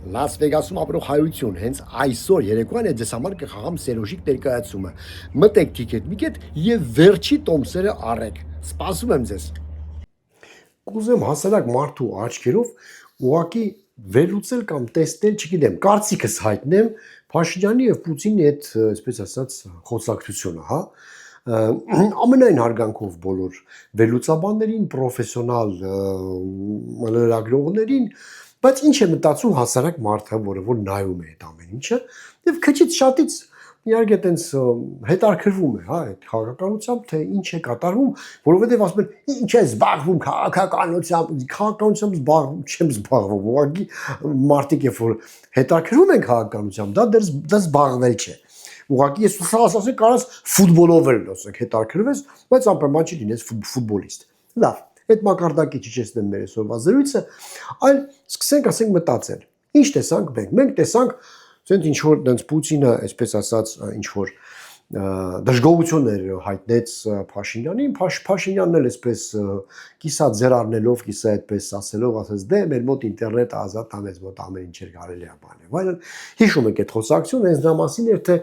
Լաս Վեգասում ապրող հայություն հենց այսօր երեկոյան է ձեզ համար կխաղամ սերոժիկ ներկայացումը։ Մտեք թիքետ միքետ եւ վերջի տոմսերը առեք։ Սպասում եմ ձեզ։ Կուզեմ հասարակ մարդու աչքերով ուղակի վերլուծել կամ տեսնել, չգիտեմ, կարծիքս հայտնեմ Փաշինյանի եւ Պուտինի այդ, այսպես ասած, խոսակցությունը, հա։ Ամենայն հարգանքով բոլոր վերլուծաբաններին, պրոֆեսիոնալ լրագրողներին, բայց ինչ է մտածում հասարակ մարդը, որ նայում է այդ ամեն ինչը, եւ քչից շատից իհարկե այտենց հետարքրվում է, հա, այդ քաղաքականությամբ, թե ինչ է կատարվում, որովհետեւ ասում են ինչ է զբաղվում քաղաքականությամբ չեմ զբաղվում, ուղղակի մարդիկ երբ որ հետարքրվում են քաղաքականությամբ, դա զբաղվել չէ։ Ուղղակի ես ասացի կարաս ֆուտբոլով էլ ասենք հետարքրվես, բայց անպայման չի լինես ֆուտբոլիստ։ Լավ, այդ մակարդակի չիջեցնեմ մեր այսօրվա զրույցը, այլ սկսենք ասենք մտածել։ Ինչ տեսանք մենք։ Մենք տեսանք ցենց ինչ որ դենց Պուտինը, այսպես ասած, ինչ որ դժգոհություններ հայտնեց Փաշինյանին, Փաշինյանն էլ այսպես կիսա ձեր առնելով, կիսա այդպես ասելով, ասես դե մեր մոտ ինտերնետը ազատ է, մեզ մոտ ամեն ինչ կարելի է բանել։ Այլն հիշում եք այդ խոսակցությունը, հենց դրա մասին էր, թե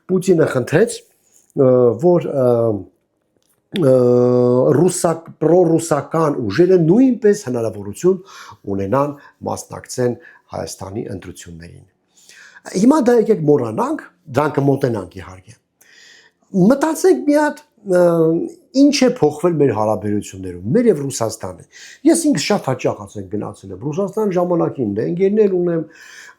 Պուտինը խնդրեց, որ պրոռուսական ուժերը նույնպես հնարավորություն ունենան մասնակցեն Հայաստանի ընտրություններին։ Հիմա դա եկեք մոռանանք, դրանք կմոտենանք իհարկե։ Մտածենք մի հատ ինչ է փոխվել մեր հարաբերություններում, մեր եւ Ռուսաստանի։ Ես ինքս շատ հաճախ ասենք գնացել եմ Ռուսաստան ժամանակին, դե ընկերներ ունեմ,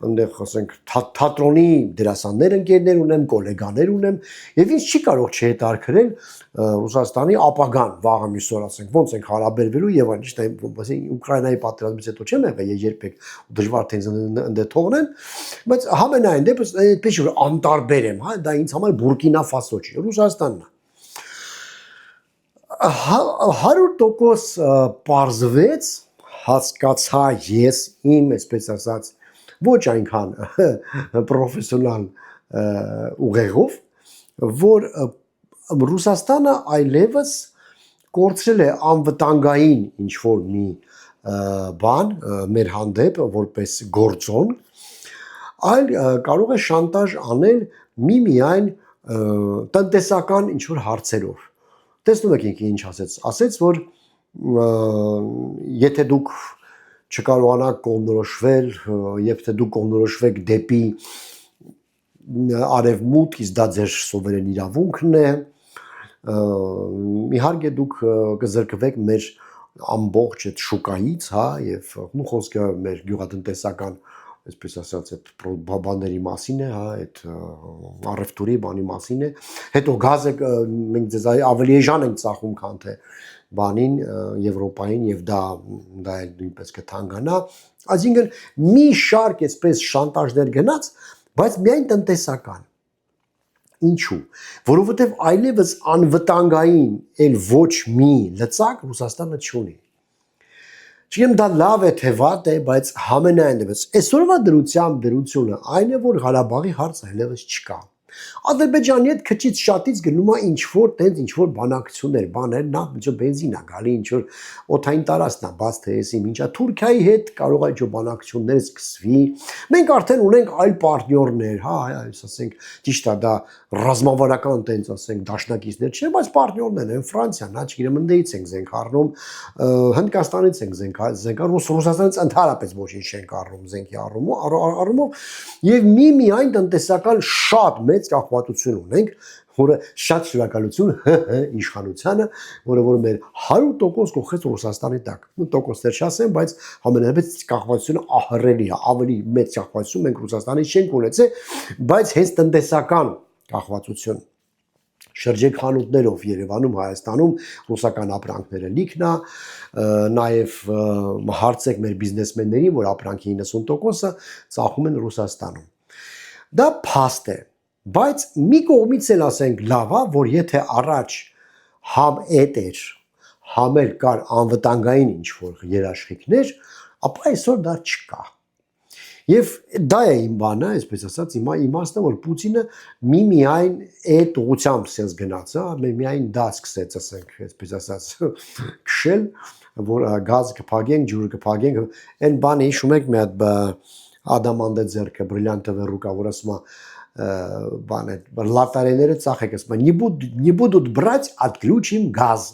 այնտեղ ասենք թատրոնի դերասաններ ընկերներ ունեմ, գոլեգաներ ունեմ, եւ ինձ չի կարող չհետարքրել Ռուսաստանի ապագան վաղը միսօր ասենք ոնց ենք հարաբերվելու եւ այն ճիշտ է, ասենք Ուկրաինայի պատերազմից հետո չեմ եղել երբեք դժվար թե ինձ ընդ թողնեն, բայց համենայն դեպս այդպես որ անտարբեր եմ, հա, դա ինձ համար Բուրկինա Ֆասո չի, Ռուսաստանն է։ 100% պարզվեց, հասկացա ես իմ, այսպես ասած, ոչ այնքան պրոֆեսիոնալ ուղեղով, որ Ռուսաստանը այլևս կորցրել է անվտանգային ինչ որ մի բան մեր հանդեպ որպես գործոն, այլ կարող է շանտաժ անել միայն տնտեսական ինչ որ հարցերով։ Տեսնում եք ինքը ինչ ասեց, որ եթե դուք չկարողանաք կողմնորոշվել, եթե դուք կողմնորոշվեք դեպի արևմուտք, իսկ դա ձեր սովերեն իրավունքն է, իհարկե դուք կզրկվեք մեր ամբողջ այդ շուկայից, հա, եւ խոսքը մեր գյուղատնտեսական, այսպես ասած, այդ բաների մասին է, հա, այդ առևտուրի բանի մասին է։ Հետո գազը մենք ձեզ ավելի էժան ենք ծախում, քան թե բանին Եվրոպային եւ դա էլ նույնպես կթանկանա։ Այսինքն մի շարք այսպես շանտաժներ գնաց, բայց միայն տնտեսական։ Ինչու՞։ Որովհետեւ այլևս անվտանգային էլ ոչ մի լծակ Ռուսաստանը չունի։ Չգիտեմ դա լավ է թե վատ է, բայց համենայն դեպս այսօրվա դրությունը այն է, որ Ղարաբաղի հարցը այլևս չկա։ Ադրբեջանի հետ քչից շատից գնում է ինչ որ տենց ինչ որ բանակցություններ, բաներ, նա ինչ բենզին է գալի, ինչ որ օթային տարածքն է, բաց թե էսի ինչա Թուրքիայի հետ կարող է ինչ որ բանակցություններ սկսվի։ Մենք արդեն ունենք այլ պարտներներ, հա, այս ասենք ճիշտ է դա ռազմավարական տենց ասենք դաշնակիցներ չէ, բայց պարտներներ են Ֆրանսիան, հա, չգիտեմ, ընդդեից ենք զենք առնում, Հնդկաստանից ենք զենք Ռուսաստանից ընդհանրապես ոչինչ չենք առնում զենքի առումով եւ միայն տնտեսական շատ մեծ կախվածություն ունենք, որը շատ շնորհակալություն իշխանությանը, որը մեր 100% կողքեց Ռուսաստանի տակ։ Տոկոսներ չասեմ, բայց համենայնպես կախվածությունը ահռելի է, ավելի մեծ կախվածություն մենք Ռուսաստանից չենք ունեցել, բայց հենց տնտեսական կախվածություն շրջեք խանութներով Երևանում, Հայաստանում ռուսական ապրանքները լիքն է, նաև հարցեք մեր բիզնեսմեններին, որ ապրանքի 90%-ը ծախում են Ռուսաստանում։ Դա փաստ է, բայց մի կողմից էլ ասենք լավ է, որ եթե առաջ համ էդ էր, համ էլ կար անվտանգային ինչ որ երաշխիքներ, ապա այսօր դա չկա։ Եվ դա է իմ բանը, այսպես ասած, իմաստը, որ Պուտինը միայն այդ ուղղությամբ սենց գնաց, միայն դա սկսեց, ասենք, այսպես ասած, քշել, որ գազ կփակենք, ջուրը կփակենք, այն բանը հիշում եք մի հատ Ադամանդե ձերքը բրիլյանտовая рука, որ ասում է բան է լատարեները ծախեք, ասում է не будут брать, отключим газ։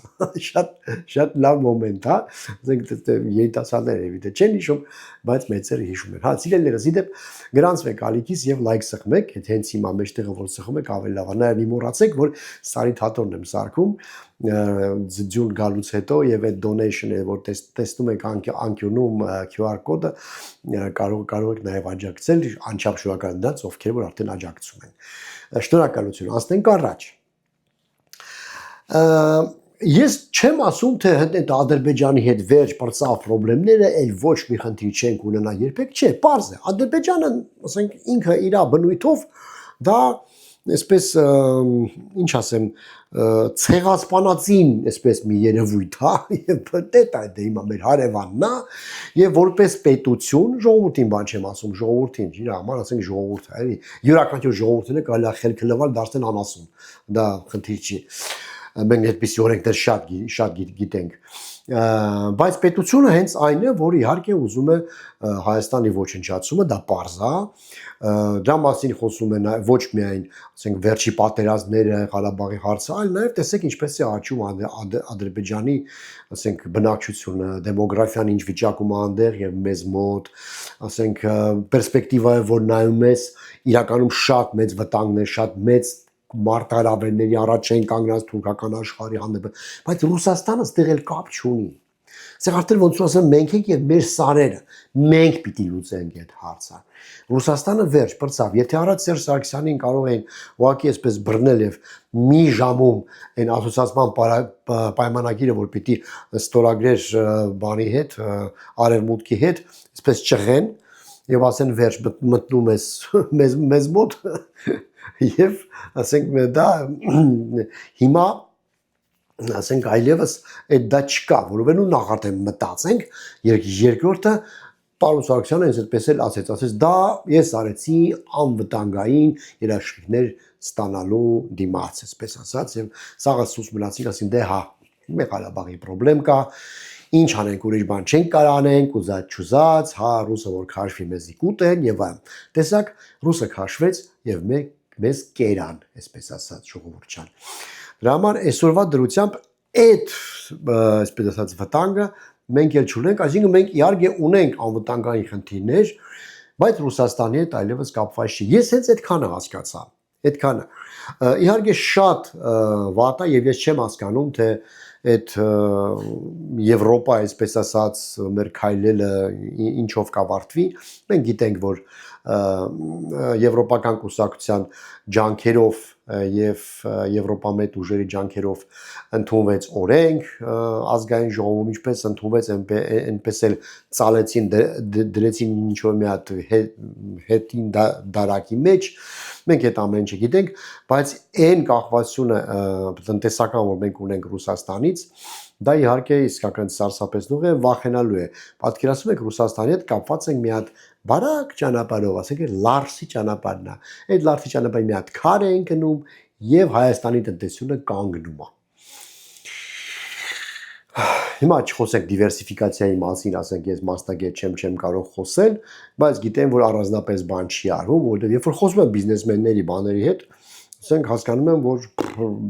Շատ լավ մոմենտ, հա։ Ասենք երիտասարդները էվիդե չեն հիշում, բայց մեծերը հիշում են։ Հա, սիրելիներս, իդեպ գրանցվեք ալիքից եւ լայք սխմեք, եթե հենց հիմա մեջտեղը որ սխում եք ավելի լավ է։ Նաեւ մի մոռացեք, որ սարի թաթորն եմ սարքում ձյուն գալուց հետո եւ այդ donation-ը որ տեսնում եք անկյունում QR կոդը կարող եք նաեւ աջակցել անչափ շնորհակալ դրանց ովքեր որ արդեն աջակցում են շնորհակալություն ասենք առաջ ես չեմ ասում թե այդ Ադրբեջանի հետ վերջ բրծավ խնդիրները այլ ոչ մի խնդիր չենք ունենա երբեք չէ պարզ է Ադրբեջանը ասենք ինքը իր բնույթով դա այսպես ինչ ասեմ ցեղասպանածին այսպես մի երևույթ հա եւ դե դա հիմա մեր հարևանն է եւ որպես պետություն ժողովրդին բան չեմ ասում ժողովրդին իր համար ասենք ժողովուրդ է էլի յուրաքանչյուր ժողովուրդն է կարելի է խելքը լվալ դարձնել անասուն դա խնդիր չի մենք այդպիսի օրենքներ շատ գիտենք բայց պետությունը հենց այն է որ իհարկե ուզում է Հայաստանի ոչնչացումը դա պարզ է դրա մասին խոսում են ոչ միայն ասենք վերջի պատերազմները Ղարաբաղի հարցը այլ նաև տեսեք ինչպես է աճում Ադրբեջանի ասենք բնակչությունը դեմոգրաֆիան ինչ վիճակում է այնտեղ եւ մեզ մոտ ասենք պերսպեկտիվա է որ նայում ես իրականում շատ մեծ վտանգներ շատ մեծ մարտահրավերների առաջ են կանգնած թուրքական աշխարհի հանդեպ բայց Ռուսաստանը ստեղ էլ կապ չունի Սա արդեն ոնց ասեմ մենք ենք եւ մեր սարերը մենք պիտի լուծենք այդ հարցը Ռուսաստանը վերջ բրծավ եթե առաջ Սերժ Սարգսյանին կարող էին ուղղակի այսպես բռնել եւ մի ժամում այն ասոցիացիան պայմանագիրը որ պիտի ստորագրեր բանի հետ արևմուտքի հետ այսպես ճղեն եւ ասեն վերջ մտնում ես մեզ մոտ եւ ասենք դա հիմա ասենք այլևս այդ դա չկա, որովհետեւ նախ արդեն մտածենք, երկրորդը Պարոն Սարգսյանը ինձ այդպես էլ ասեց, դա ես արեցի անվտանգային երաշխիքներ ստանալու դիմաց, այսպես ասած, եւ սաղը սուս մնացին, ասին դե հա, մեր Ղարաբաղի խնդրեմ կա, ինչ անենք ուրիշ բան չենք կարող անենք, ուզած չուզած, հա, ռուսը որ քաշվի մեզի կուտեն եւ այլն։ Տեսակ, ռուսը քաշվեց եւ մեզ կերան, այսպես ասած, ժողովուրդյան։ Դրա համար այսօրվա դրությամբ այդ այսպես ասած վտանգը մենք էլ չունենք, այսինքն մենք իհարկե ունենք անվտանգային խնդիրներ, բայց Ռուսաստանի հետ այլևս կապված չի։ Ես հենց այդքանը հասկացա, այդքանը։ Իհարկե շատ վատ է եւ ես չեմ հասկանում, թե այդ Եվրոպա, այսպես ասած, մեր քայլելը ինչով կավարտվի։ Մենք գիտենք, որ եվրոպական կուսակցության ջանքերով եւ եվրոպամետ ուժերի ջանքերով ընդունվեց օրենք ազգային ժողովում ինչպես ընդունվեց այնպես էլ ցալեցին դրեցին ինչ որ մի հատ հետին դարակի մեջ մենք այդ ամեն ինչը գիտենք բայց այն կախվածությունը տնտեսական որ մենք ունենք Ռուսաստանից դա իհարկե իսկական սարսափեցնող է վախենալու է պատկերացնում եք Ռուսաստանի հետ կապված ենք մի հատ բարակ ճանապարհով ասենք լարսի ճանապարհն է այդ լարսի ճանապարհի մի հատ քար են գնում եւ Հայաստանի տնտեսությունը կանգնում է հիմա չխոսենք դիվերսիֆիկացիայի մասին ասենք ես մասնագետ չեմ կարող խոսել բայց գիտեմ որ առանձնապես բան չի արվում որովհետեւ երբ որ խոսում եմ բիզնեսմենների բաների հետ ասենք հասկանում եմ որ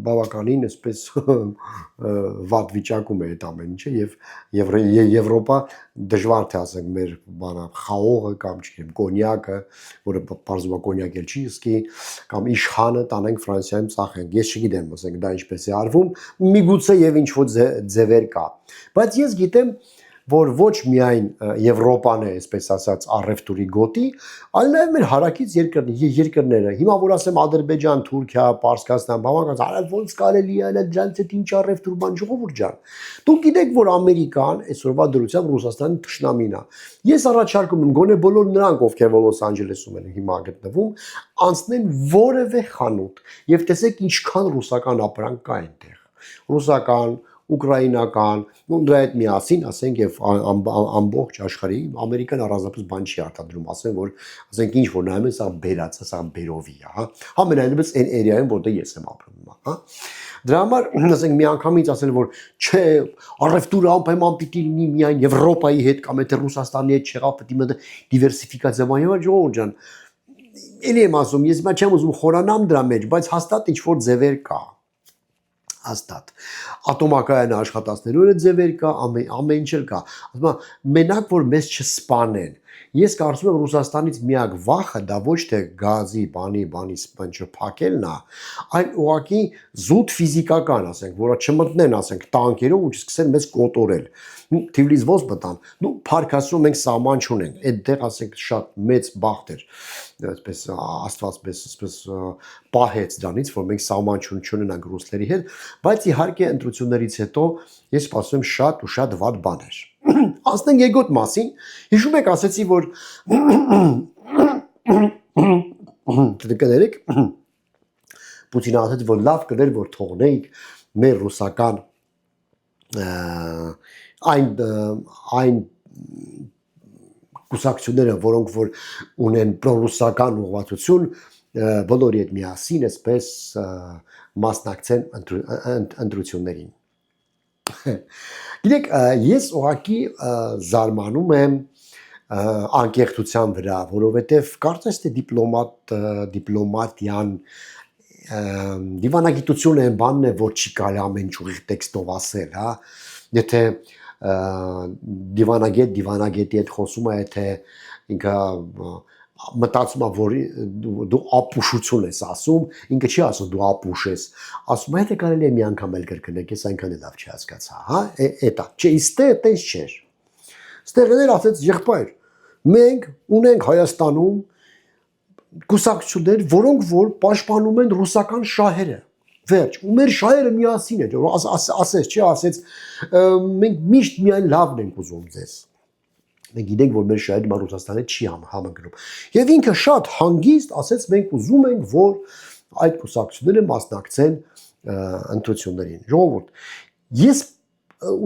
բավականին այսպես վատ վիճակում է այդ ամեն ինչը եւ Եվրոպա դժվար թե ասենք մեր բանը խաղողը կամ չգիտեմ կոնյակը որը բարձր կոնյակ էլ չի իսկի կամ իշխանը տանենք Ֆրանսիայում ծախենք ես չգիտեմ ասենք դա ինչպես է արվում միգուցե եւ ինչ որ ձևեր կա բայց ես գիտեմ որ ոչ միայն Եվրոպան է, այսպես ասած, առևտուրի գոտի, այլ նաև մեր հարակից երկրները։ Հիմա որ ասեմ Ադրբեջան, Թուրքիա, Պարսկաստան, բավական արել ոնց կարելի է դրանց հետ ինչ առևտուր բան ժողովուրդ ջան։ Դուք գիտեք, որ Ամերիկան այսօրվա դրությամբ Ռուսաստանի թշնամին է։ Ես առաջարկում եմ գոնե բոլոր նրանք, ովքեր Լոս Անջելեսում են հիմա գտնվում, անցնեն որևէ խանութ եւ տեսեք ինչքան ռուսական ապրանք կա այնտեղ։ Ռուսական ուկրաինական, ու դրա հետ միասին, ասենք, եւ ամբողջ աշխարհի Ամերիկան առանձնապես բան չի արտադրում, ասեն, որ ասենք ինչ որ նայում են, սա բերած է, սա բերովի է, հա։ Համենայնիվս այն էրիայում, որտեղ ես եմ ապրում հիմա, հա։ Դրա համար, ասենք, միանգամից ասել, որ չէ, առևտուրը անպայման պիտի լինի միայն Եվրոպայի հետ կամ եթե Ռուսաստանի հետ չեղավ, պետք է դիվերսիֆիկացիա բանը, ժողովուրդ ջան։ Էլի եմ ասում, ես հիմա չեմ ուզում խորանամ դրա մեջ, բայց հաստատ ինչ-որ ձևեր կա։ Հաստատ ատոմակայանը աշխատածներու ձևեր կա, ամեն ինչ կա։ Ասում եմ, մենակ որ մեզ չսպանեն։ Ես կարծում եմ Ռուսաստանից միակ վախը դա ոչ թե գազի, բանի չփակելն է, այլ ուղղակի զուտ ֆիզիկական, ասենք, որը չմտնեն, ասենք, տանկերով ու չսկսեն մեզ կոտորել։ Թիվլիս ոնց մտան։ Փարքասում մենք սահման չունենք։ Այդտեղ, ասենք, շատ մեծ բախտ էր, այսպես Աստված այսպես պահեց դրանից, որ մենք սահման չունենանք ռուսների հետ, բայց իհարկե ընտրություններից հետո ես սպասում եմ շատ ու շատ վատ բաներ։ Անցնենք եկոտ մասին, հիշում եք ասեցի, որ կներեք, Պուտինը ասաց, որ լավ կներ, որ թողնեիք մեր ռուսական այն կուսակցությունները, որոնք որ ունեն պրոռուսական ուղղվածություն, բոլորի հետ միասին այսպես մասնակցեն ընտրություններին։ Գիտեք, ես ուղղակի զարմանում եմ անկեղծության վրա, որովհետև կարծես թե դիպլոմատիան դիվանագիտությունը այն բանն է, որ չի կարելի ամեն ինչ ուղիղ տեքստով ասել, հա, եթե դիվանագետի հետ խոսում է, եթե ինքը մտածում է, որ դու ապուշություն ես ասում, ինքը չի ասում դու ապուշ ես, ասում է, եթե կարելի է մի անգամ էլ կրկնեք, ես այնքան էլ լավ չհասկացա, հա, էտա, չէ, իստե այդպես չէր։ Ստեղներ ասեց եղբայր, մենք ունենք Հայաստանում կուսակցություններ, որոնք որ պաշտպանում են ռուսական շահերը։ Վերջ, ու մեր շահերը միասին են, ասեց, չի ասեց, մենք միշտ միայն լավն ենք ուզում ձեզ։ Մենք գիտենք, որ մեր շահերը Ռուսաստանը չի համընկնում։ Եվ ինքը շատ հանգիստ ասեց, մենք ուզում ենք, որ այդ կուսակցությունները մասնակցեն ընտրություններին։ Ժողովուրդ, ես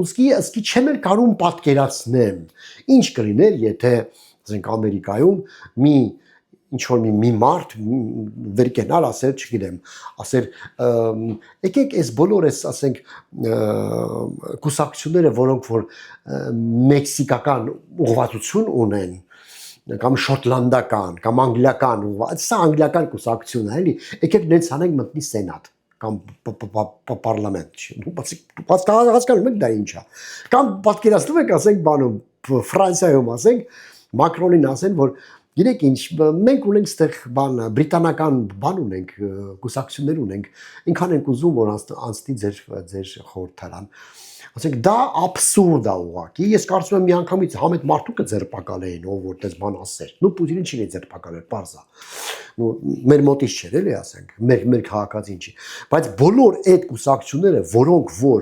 ուստի չեմ էլ կարող պատկերացնեմ, ինչ կլիներ, եթե, ասենք, Ամերիկայում ինչ որ մի մարդ վեր կենալ ասել, չգիտեմ, ասել, եկեք այս բոլոր այս, ասենք, կուսակցությունները, որոնք որ մեքսիկական ուղղվածություն ունեն, կամ շոտլանդական, կամ անգլիական ուղղված, սա անգլիական կուսակցություն է, էլի, եկեք նենց անենք մտնի սենատ, կամ պարլամենտ, հասկանում եք դա ինչ է, կամ պատկերացնում եք, ասենք, բանում, Ֆրանսիայում, ասենք, Մակրոնին ասեն, որ գիտեք ինչ, մենք ունենք ստեղ բրիտանական բան ունենք, կուսակցություններ ունենք, ինքան ենք ուզում, որ անցնի ձեր խորհրդարան։ Ասենք, դա աբսուրդ է ուղղակի, ես կարծում եմ միանգամից համետ մարդու կձերբակալեին, ով որ տես բան ասեր։ Պուտինին չի ձերբակալել, պարզ է։ Մեր մոտից չէր, էլի ասենք, մեր քաղաքացին չի։ Բայց բոլոր այդ կուսակցությունները, որոնք որ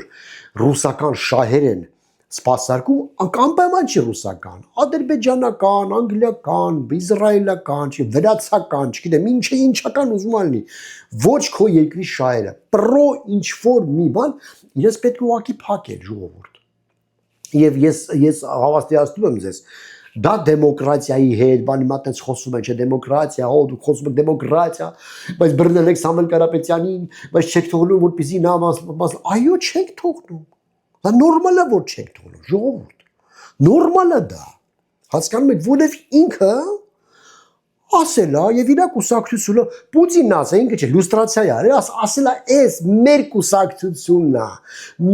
ռուսական շահեր են սպասարկում, անպայման չի ռուսական, ադրբեջանական, անգլիական, իսրայելական, վրացական, չգիտեմ, ինչական ուզում ալնի, ոչ քո երկրի շահերը, պրո ինչ-որ մի բան, իրենց պետք է ուղղակի փակել, ժողովուրդ։ Եվ ես հավաստիացնում եմ ձեզ, դա դեմոկրատիայի հետ, բանի մա տենց խոսում են, չէ, դեմոկրատիա, հո դուք խոսում եք դեմոկրատիա, բայց բռնել եք Սամվել Կարապետյանին, բայց չեք թողնում, որպեսզի նա այո, չեք թողնում։ Դա նորմալ է, որ չեք թողնում, ժողովուրդ, նորմալ է դա, հասկանում եք, որև ինքը ասել է և իրա կուսակցությունը, Պուտինն ասել, ինքը չէ, լյուստրացիա է, ասել է, էս մեր կուսակցությունն է,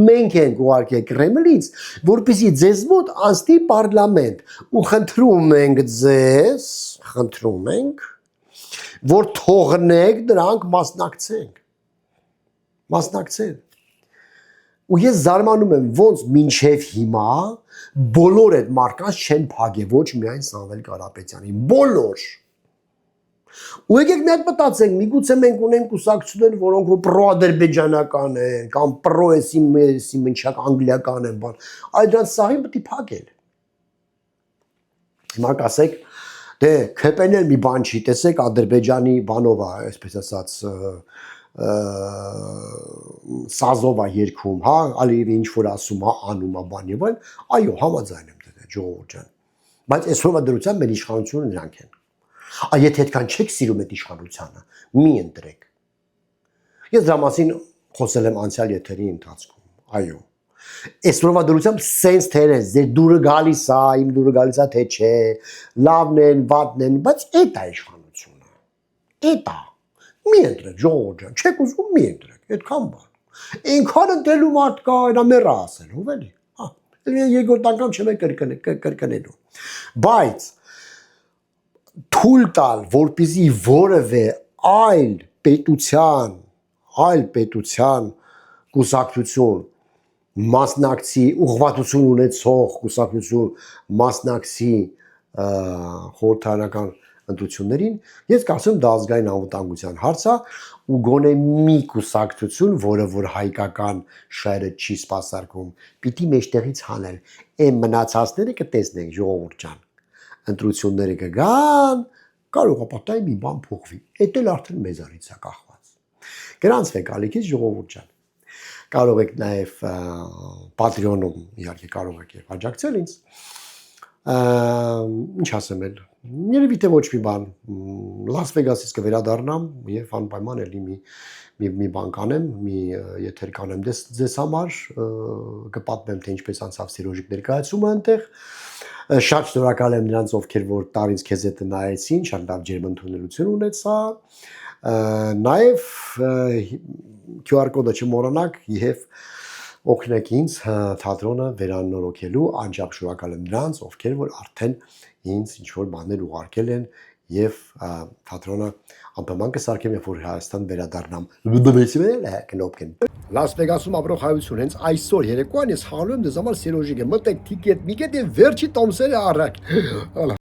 մենք ենք ուղարկել Կրեմլից, որպեսզի ձեզ մոտ անցնի պարլամենտ, ու խնդրում ենք ձեզ, խնդրում ենք, որ թողնեք դրանք մասնակցեն։ Ու ես զարմանում եմ, ոնց մինչև հիմա բոլոր այդ մարդկանց չեն փակել, ոչ միայն Սամվել Կարապետյանին, բոլոր։ Ու եկեք մի հատ մտածենք, միգուցե մենք ունենք կուսակցություններ, որոնք պրո-ադրբեջանական են, կամ պրո-էսիմնչակ անգլիական են, բան, այդ դրանց սաղին պետք է փակել։ Հիմա կասեք, դե քեպեն էլ մի բան չի, տեսեք Ադրբեջանի բանով է, այսպես ասած, սազով է երգում, հա, ալիևի ինչ որ ասում է, անում է բան եւ այլ, այո, համաձայն եմ դե ժողովուրդ ջան։ Բայց այսօրվա դրությամբ մեր իշխանությունը նրանք են։ Եթե այդքան չեք սիրում այդ իշխանությանը, մի ընտրեք։ Ես դրա մասին խոսել եմ անցյալ եթերի ընթացքում, այո։ Այսօրվա դրությամբ սենց թերեն, ձեր դուրը գալիս է, իմ դուրը գալիս է, թե չէ, լավն են, վատն են, բայց այդ է իշխանությունը։ Այդ է։ Մի ընտրեք, ժողովուրդ ջան, չեք ուզում մի ընտրեք, այդքան բան։ Այնքան ընտրելու մարդ կա, այնա մեռա ասել, ով էլի։ Հա, երկրորդ անգամ չեմ կրկնելու։ Բայց թույլ տալ, որպեսզի որևէ այլ պետության կուսակցություն մասնակցի, ուղղվածություն ունեցող կուսակցություն մասնակցի խորհրդարանական ընտրություններին, ես կարծում դա ազգային անվտանգության հարց է ու գոնե մի կուսակցություն, որը որ հայկական շահերը չի սպասարկում, պիտի մեջտեղից հանել։ Այն մնացածները կտեսնենք ժողովուրդ ջան։ Ընտրությունները կգան, կարող է պատահի մի բան փոխվի։ Էդ էլ արդեն մեզանից է կախված։ Գրանցվեք ալիքից ժողովուրդ ջան։ Կարող եք նաև Patreon-ում իհարկե կարող եք աջակցել ինձ։ Ինչ ասեմ էլ, երևի թե ոչ մի բան, Լաս Վեգասից կվերադառնամ եւ անպայման էլի մի բան կանեմ, մի եթեր կանեմ ձեզ համար, կպատմեմ թե ինչպես անցավ Սիրոժիկ ներկայացումը այնտեղ։ Շատ շնորհակալ եմ նրանց, ովքեր որ տարից քեզ հետը նայեցին, շատ լավ ջերմընդունելություն ունեցա։ Նաև QR կոդը չմոռանաք եւ օգնեք ինձ թատրոնը վերանորոգելու, անջապ շնորհակալ եմ նրանց, ովքեր որ արդեն ինձ ինչ որ բաներ ուղարկել են եւ թատրոնը անպայման կսարքեմ, երբ որ Հայաստան վերադառնամ։ Լաս Վեգասում ապրող հայություն հենց այսօր երեկոյան ես հալում եմ դες համար Սիրոժիկը մտեք տիկետ միգետ եւ վերջի տոմսերը առակ։